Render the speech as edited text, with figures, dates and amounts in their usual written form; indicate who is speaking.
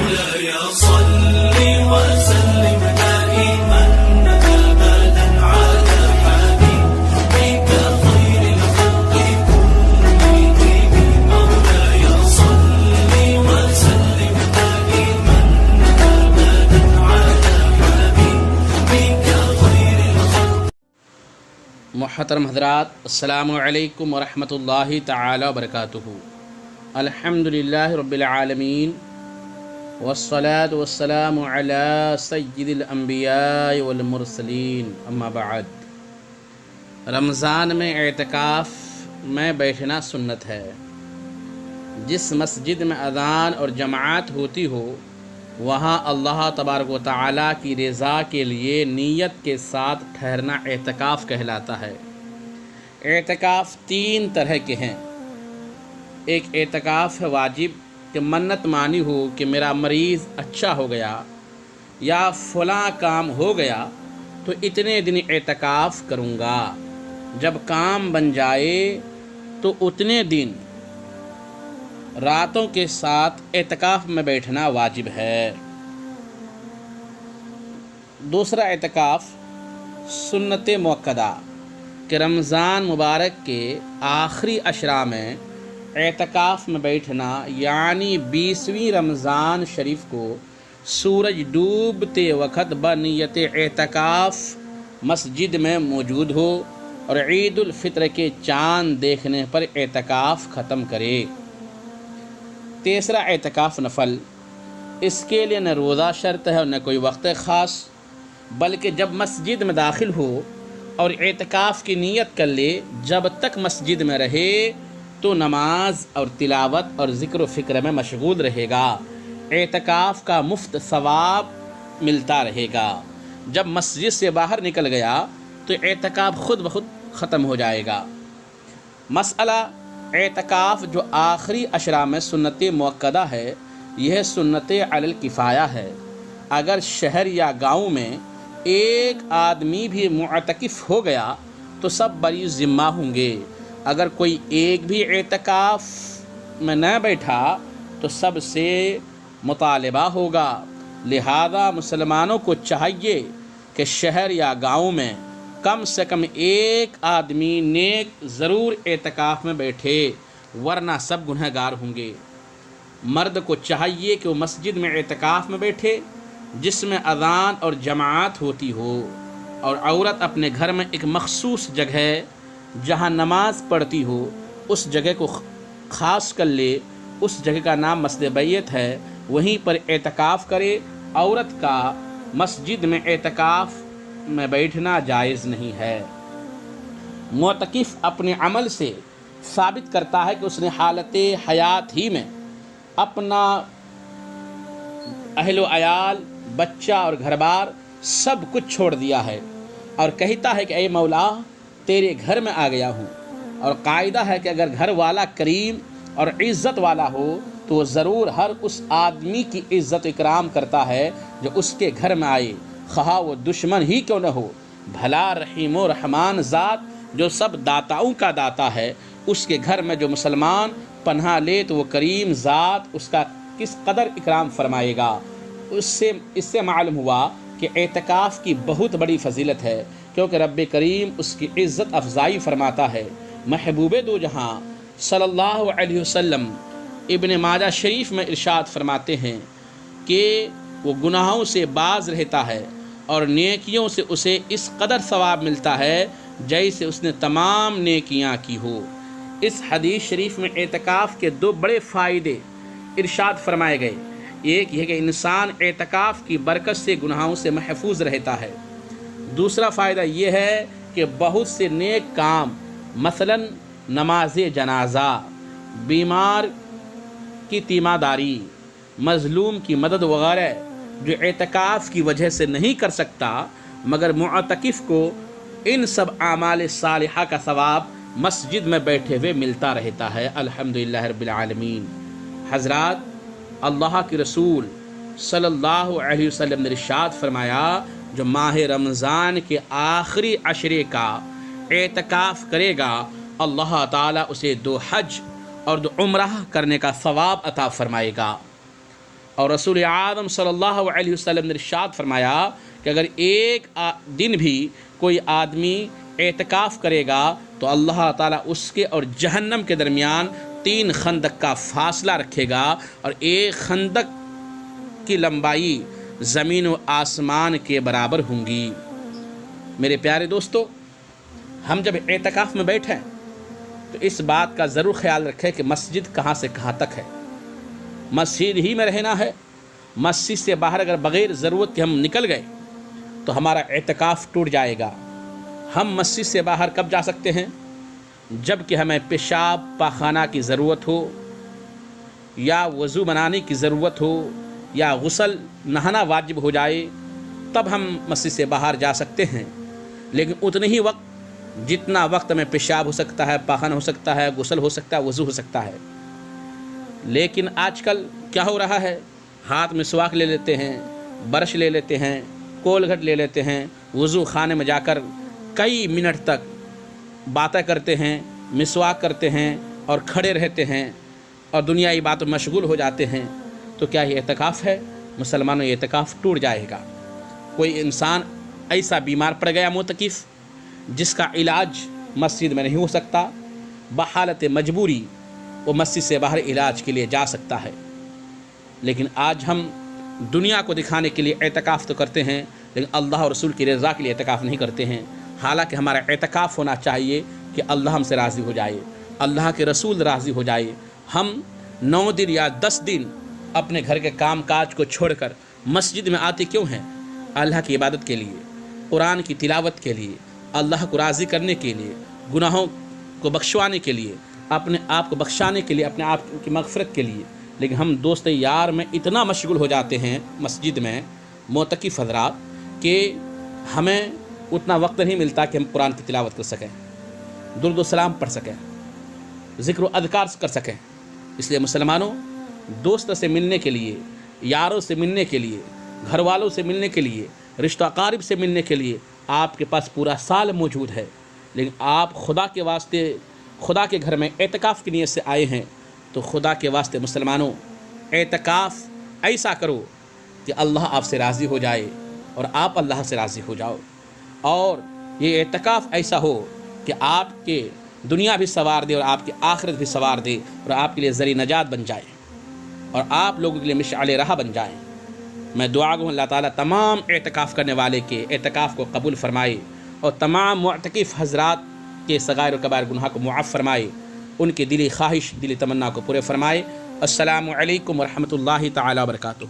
Speaker 1: مولاي صل وسلم دائما أبدا على حبيبك خير الخلق كلهم مولاي صل وسلم دائما أبدا على حبيبك خير الخلق.
Speaker 2: محترم حضرات، السلام علیکم ورحمۃ اللہ تعالی وبرکاتہ. الحمدللہ رب العالمین والصلاة والسلام علی سید الانبیاء والمرسلین، اما بعد. رمضان میں اعتکاف میں بیٹھنا سنت ہے. جس مسجد میں اذان اور جماعت ہوتی ہو وہاں اللہ تبارک و تعالیٰ کی رضا کے لیے نیت کے ساتھ ٹھہرنا اعتکاف کہلاتا ہے. اعتکاف 3 طرح کے ہیں. ایک اعتکاف ہے واجب کہ منت مانی ہو کہ میرا مریض اچھا ہو گیا یا فلاں کام ہو گیا تو اتنے دن اعتکاف کروں گا. جب کام بن جائے تو اتنے دن راتوں کے ساتھ اعتکاف میں بیٹھنا واجب ہے. دوسرا اعتکاف سنت مؤکدہ کہ رمضان مبارک کے آخری عشرہ میں اعتکاف میں بیٹھنا، یعنی 20ویں رمضان شریف کو سورج ڈوبتے وقت بنیت اعتکاف مسجد میں موجود ہو اور عید الفطر کے چاند دیکھنے پر اعتکاف ختم کرے. تیسرا اعتکاف نفل، اس کے لیے نہ روزہ شرط ہے اور نہ کوئی وقت خاص، بلکہ جب مسجد میں داخل ہو اور اعتکاف کی نیت کر لے، جب تک مسجد میں رہے تو نماز اور تلاوت اور ذکر و فکر میں مشغول رہے گا. اعتکاف کا مفت ثواب ملتا رہے گا. جب مسجد سے باہر نکل گیا تو اعتکاف خود بخود ختم ہو جائے گا. مسئلہ اعتکاف جو آخری عشرہ میں سنت مؤکدہ ہے، یہ سنت علی الکفایہ ہے. اگر شہر یا گاؤں میں ایک آدمی بھی معتکف ہو گیا تو سب بری ذمہ ہوں گے. اگر کوئی ایک بھی اعتکاف میں نہ بیٹھا تو سب سے مطالبہ ہوگا. لہذا مسلمانوں کو چاہیے کہ شہر یا گاؤں میں کم سے کم ایک آدمی نیک ضرور اعتکاف میں بیٹھے، ورنہ سب گنہگار ہوں گے. مرد کو چاہیے کہ وہ مسجد میں اعتکاف میں بیٹھے جس میں اذان اور جماعت ہوتی ہو، اور عورت اپنے گھر میں ایک مخصوص جگہ جہاں نماز پڑھتی ہو اس جگہ کو خاص کر لے. اس جگہ کا نام مسجد بیت ہے، وہیں پر اعتکاف کرے. عورت کا مسجد میں اعتکاف میں بیٹھنا جائز نہیں ہے. معتکف اپنے عمل سے ثابت کرتا ہے کہ اس نے حالت حیات ہی میں اپنا اہل و عیال، بچہ اور گھر بار سب کچھ چھوڑ دیا ہے، اور کہتا ہے کہ اے مولا تیرے گھر میں آ گیا ہوں. اور قاعدہ ہے کہ اگر گھر والا کریم اور عزت والا ہو تو وہ ضرور ہر اس آدمی کی عزت و اکرام کرتا ہے جو اس کے گھر میں آئے، خواہ وہ دشمن ہی کیوں نہ ہو. بھلا رحیم و رحمان ذات جو سب داتاؤں کا داتا ہے، اس کے گھر میں جو مسلمان پناہ لے تو وہ کریم ذات اس کا کس قدر اکرام فرمائے گا. اس سے معلوم ہوا کہ اعتکاف کی بہت بڑی فضیلت ہے، کیونکہ رب کریم اس کی عزت افزائی فرماتا ہے. محبوب دو جہاں صلی اللہ علیہ وسلم ابن ماجہ شریف میں ارشاد فرماتے ہیں کہ وہ گناہوں سے باز رہتا ہے اور نیکیوں سے اسے اس قدر ثواب ملتا ہے جیسے اس نے تمام نیکیاں کی ہو. اس حدیث شریف میں اعتکاف کے 2 بڑے فائدے ارشاد فرمائے گئے. ایک یہ کہ انسان اعتکاف کی برکت سے گناہوں سے محفوظ رہتا ہے. دوسرا فائدہ یہ ہے کہ بہت سے نیک کام، مثلا نماز جنازہ، بیمار کی تیمارداری، مظلوم کی مدد وغیرہ جو اعتکاف کی وجہ سے نہیں کر سکتا، مگر معتکف کو ان سب اعمال صالحہ کا ثواب مسجد میں بیٹھے ہوئے ملتا رہتا ہے. الحمدللہ رب العالمین. حضرات، اللہ کے رسول صلی اللہ علیہ وسلم نے ارشاد فرمایا جو ماہ رمضان کے آخری عشرے کا اعتکاف کرے گا اللہ تعالیٰ اسے 2 حج اور 2 عمرہ کرنے کا ثواب عطا فرمائے گا. اور رسول اعظم صلی اللہ علیہ وسلم نے ارشاد فرمایا کہ اگر ایک دن بھی کوئی آدمی اعتکاف کرے گا تو اللہ تعالیٰ اس کے اور جہنم کے درمیان 3 خندق کا فاصلہ رکھے گا، اور ایک خندق کی لمبائی زمین و آسمان کے برابر ہوں گی۔ میرے پیارے دوستو، ہم جب اعتکاف میں بیٹھیں تو اس بات کا ضرور خیال رکھیں کہ مسجد کہاں سے کہاں تک ہے۔ مسجد ہی میں رہنا ہے۔ مسجد سے باہر اگر بغیر ضرورت کے ہم نکل گئے تو ہمارا اعتکاف ٹوٹ جائے گا۔ ہم مسجد سے باہر کب جا سکتے ہیں؟ جب کہ ہمیں پیشاب پاخانہ کی ضرورت ہو، یا وضو بنانے کی ضرورت ہو، یا غسل نہانا واجب ہو جائے، تب ہم مسجد سے باہر جا سکتے ہیں۔ لیکن اتنے ہی وقت جتنا وقت میں پیشاب ہو سکتا ہے، پاخانہ ہو سکتا ہے، غسل ہو سکتا ہے، وضو ہو سکتا ہے۔ لیکن آج کل کیا ہو رہا ہے؟ ہاتھ میں مسواک لے لیتے ہیں، برش لے لیتے ہیں، کولگٹ لے لیتے ہیں، وضو خانے میں جا کر کئی منٹ تک باتیں کرتے ہیں، مسواک کرتے ہیں اور کھڑے رہتے ہیں اور دنیائی باتوں میں مشغول ہو جاتے ہیں۔ تو کیا یہ اعتکاف ہے؟ مسلمانوں، یہ اعتکاف ٹوٹ جائے گا۔ کوئی انسان ایسا بیمار پڑ گیا معتکف جس کا علاج مسجد میں نہیں ہو سکتا، بحالت مجبوری وہ مسجد سے باہر علاج کے لیے جا سکتا ہے۔ لیکن آج ہم دنیا کو دکھانے کے لیے اعتکاف تو کرتے ہیں، لیکن اللہ اور رسول کی رضا کے لیے اعتکاف نہیں کرتے ہیں۔ حالانکہ ہمارا اعتکاف ہونا چاہیے کہ اللہ ہم سے راضی ہو جائے، اللہ کے رسول راضی ہو جائے۔ ہم 9 دن یا 10 دن اپنے گھر کے کام کاج کو چھوڑ کر مسجد میں آتے کیوں ہیں؟ اللہ کی عبادت کے لیے، قرآن کی تلاوت کے لیے، اللہ کو راضی کرنے کے لیے، گناہوں کو بخشوانے کے لیے، اپنے آپ کو بخشانے کے لیے، اپنے آپ کی مغفرت کے لیے۔ لیکن ہم دوست یار میں اتنا مشغول ہو جاتے ہیں مسجد میں معتکف حضرات کہ ہمیں اتنا وقت نہیں ملتا کہ ہم قرآن کی تلاوت کر سکیں، درود و سلام پڑھ سکیں، ذکر و اذکار کر سکیں۔ اس لیے مسلمانوں، دوست سے ملنے کے لیے، یاروں سے ملنے کے لیے، گھر والوں سے ملنے کے لیے، رشتہ اقارب سے ملنے کے لیے آپ کے پاس پورا سال موجود ہے، لیکن آپ خدا کے واسطے خدا کے گھر میں اعتکاف کی نیت سے آئے ہیں، تو خدا کے واسطے مسلمانوں اعتکاف ایسا کرو کہ اللہ آپ سے راضی ہو جائے اور آپ اللہ سے راضی ہو جاؤ، اور یہ اعتکاف ایسا ہو کہ آپ کے دنیا بھی سوار دے اور آپ کی آخرت بھی سوار دے، اور آپ کے لیے ذریعہ نجات بن جائے، اور آپ لوگوں کے لیے مشعل راہ بن جائیں۔ میں دعا گو اللہ تعالیٰ تمام اعتکاف کرنے والے کے اعتکاف کو قبول فرمائے، اور تمام معتکف حضرات کے صغائر و کبائر گناہ کو معاف فرمائے، ان کی دلی خواہش، دلی تمنا کو پورے فرمائے۔ السلام علیکم ورحمۃ اللہ تعالیٰ وبرکاتہ۔